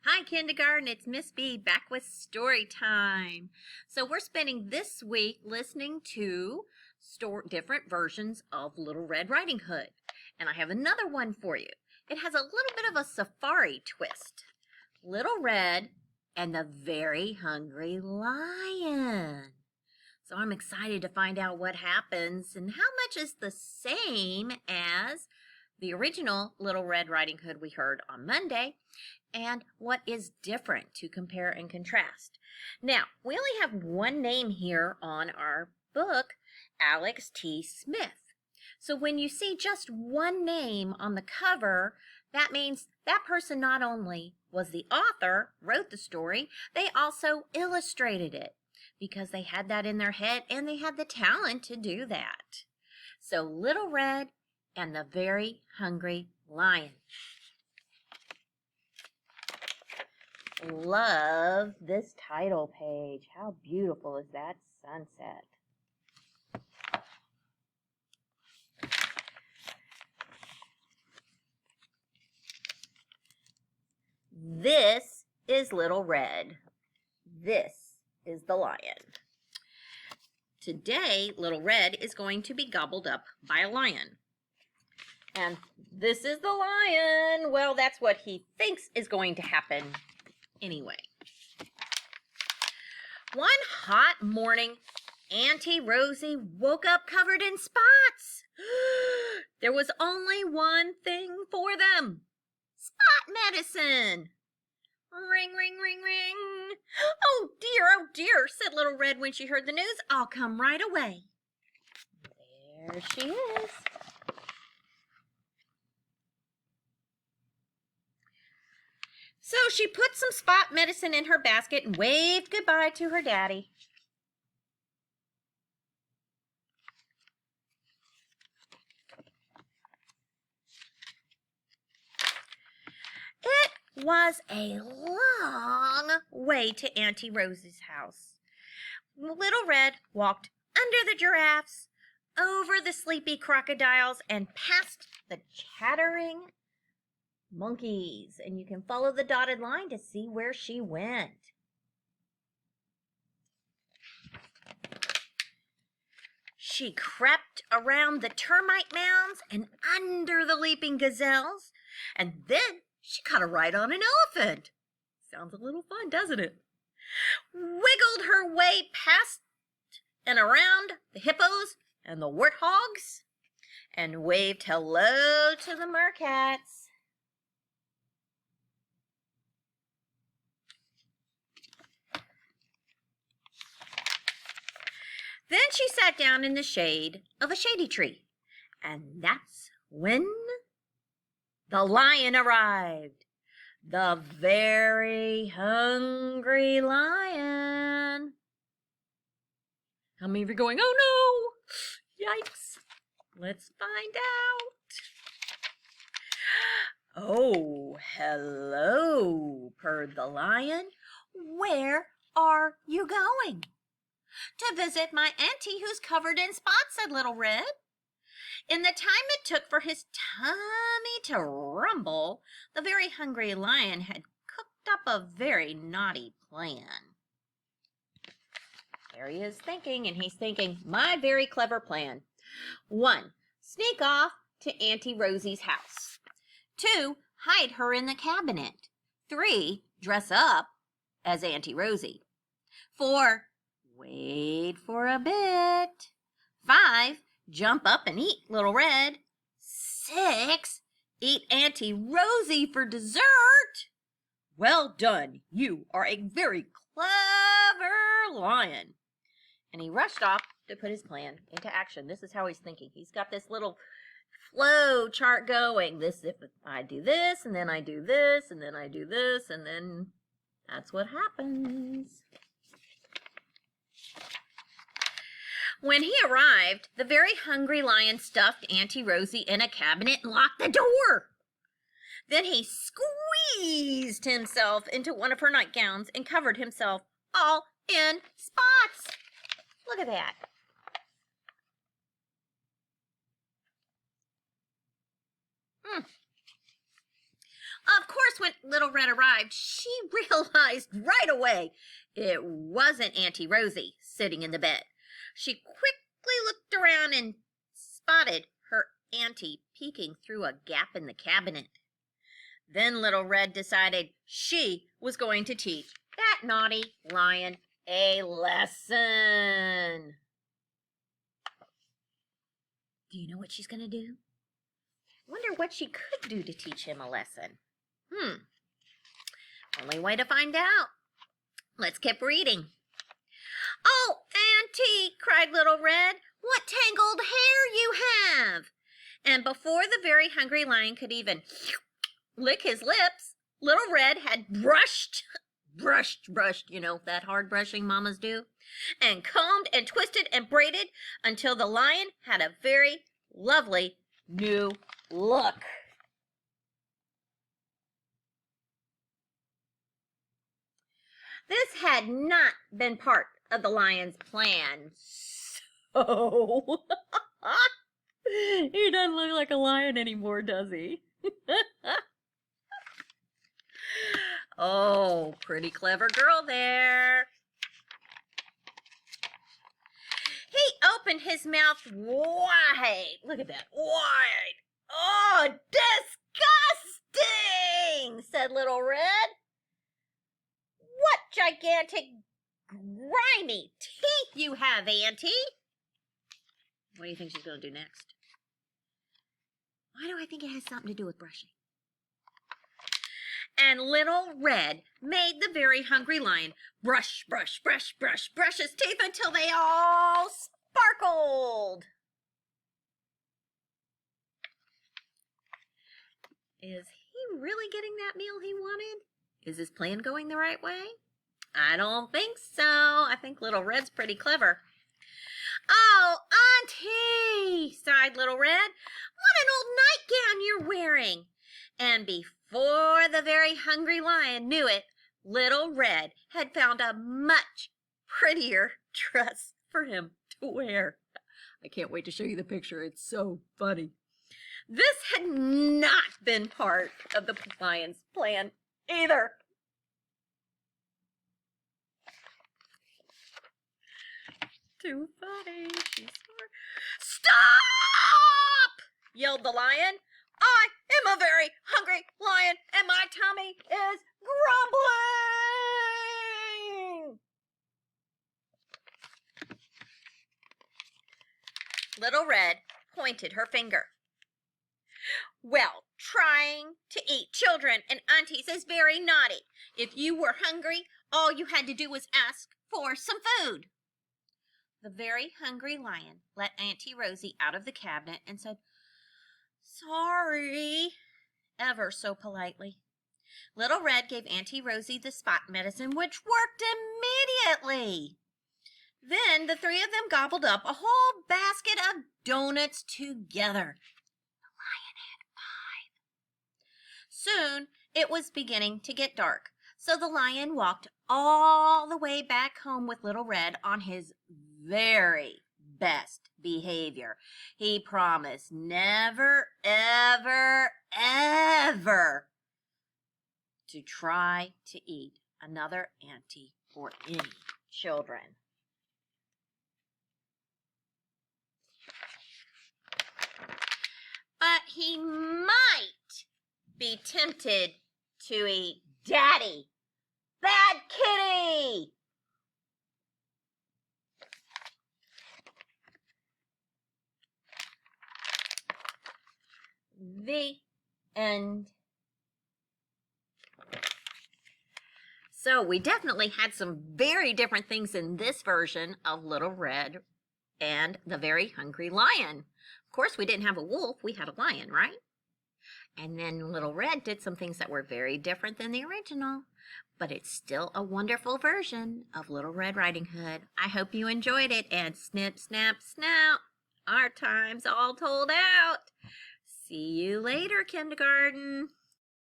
Hi, kindergarten. It's Miss B back with story time. So we're spending this week listening to different versions of Little Red Riding Hood. And I have another one for you. It has a little bit of a safari twist. Little Red and the Very Hungry Lion. So I'm excited to find out what happens and how much is the same as the original Little Red Riding Hood we heard on Monday, and what is different to compare and contrast. Now, we only have one name here on our book, Alex T. Smith. So when you see just one name on the cover, that means that person not only was the author, wrote the story, they also illustrated it because they had that in their head and they had the talent to do that. So Little Red and the Very Hungry Lion. Love this title page. How beautiful is that sunset? This is Little Red. This is the lion. Today, Little Red is going to be gobbled up by a lion. And this is the lion. Well, that's what he thinks is going to happen anyway. One hot morning, Auntie Rosie woke up covered in spots. There was only one thing for them. Spot medicine. Ring, ring, ring, ring. Oh dear, said Little Red when she heard the news. I'll come right away. There she is. So she put some spot medicine in her basket and waved goodbye to her daddy. It was a long way to Auntie Rosie's house. Little Red walked under the giraffes, over the sleepy crocodiles, and past the chattering monkeys, and you can follow the dotted line to see where she went. She crept around the termite mounds and under the leaping gazelles, and then she caught a ride on an elephant. Sounds a little fun, doesn't it? Wiggled her way past and around the hippos and the warthogs, and waved hello to the meerkats. Then she sat down in the shade of a shady tree, and that's when the lion arrived. The Very Hungry Lion. How many of you are going, oh no, yikes, let's find out. Oh, hello, purred the lion. Where are you going? To visit my auntie who's covered in spots, said Little Red. In the time it took for his tummy to rumble, the Very Hungry Lion had cooked up a very naughty plan. There he is thinking, and he's thinking, my very clever plan. 1, sneak off to Auntie Rosie's house. 2, hide her in the cabinet. 3, dress up as Auntie Rosie. 4, wait for a bit. 5, jump up and eat Little Red. 6, eat Auntie Rosie for dessert. Well done. You are a very clever lion. And he rushed off to put his plan into action. This is how he's thinking. He's got this little flow chart going. This, if I do this, and then I do this, and then I do this, and then that's what happens. When he arrived, the Very Hungry Lion stuffed Auntie Rosie in a cabinet and locked the door. Then he squeezed himself into one of her nightgowns and covered himself all in spots. Look at that. Of course, when Little Red arrived, she realized right away it wasn't Auntie Rosie sitting in the bed. She quickly looked around and spotted her auntie peeking through a gap in the cabinet. Then Little Red decided she was going to teach that naughty lion a lesson. Do you know what she's going to do? Wonder what she could do to teach him a lesson. Only way to find out. Let's keep reading. "Oh, Auntie," cried Little Red, "what tangled hair you have!" And before the very hungry lion could even lick his lips, Little Red had brushed, you know, that hard brushing mamas do, and combed and twisted and braided until the lion had a very lovely new look. This had not been part of the lion's plan, so he doesn't look like a lion anymore, does he? Oh, pretty clever girl there. He opened his mouth wide. Look at that, wide. "Oh, disgusting," said Little Red. "What gigantic, grimy teeth you have, Auntie." What do you think she's going to do next? Why do I think it has something to do with brushing? And Little Red made the very hungry lion brush his teeth until they all sparkled. Is he really getting that meal he wanted? Is his plan going the right way? I don't think so. I think Little Red's pretty clever. "Oh, Auntie," sighed Little Red, "what an old nightgown you're wearing." And before the very hungry lion knew it, Little Red had found a much prettier dress for him to wear. I can't wait to show you the picture. It's so funny. This had not been part of the lion's plan either. Too funny. "Stop!" yelled the lion. "I am a very hungry lion, and my tummy is grumbling." Little Red pointed her finger. "Well, trying to eat children and aunties is very naughty. If you were hungry, all you had to do was ask for some food." The very hungry lion let Auntie Rosie out of the cabinet and said, "Sorry," ever so politely. Little Red gave Auntie Rosie the spot medicine, which worked immediately. Then the three of them gobbled up a whole basket of donuts together. The lion had 5. Soon it was beginning to get dark, so the lion walked all the way back home with Little Red on his very best behavior. He promised never, ever, ever to try to eat another auntie or any children. But he might be tempted to eat Daddy. Bad Kitty! The end. So we definitely had some very different things in this version of Little Red and the Very Hungry Lion. Of course, we didn't have a wolf, we had a lion, right? And then Little Red did some things that were very different than the original, but it's still a wonderful version of Little Red Riding Hood. I hope you enjoyed it, and snip, snap, snap, our time's all told out. See you later, kindergarten.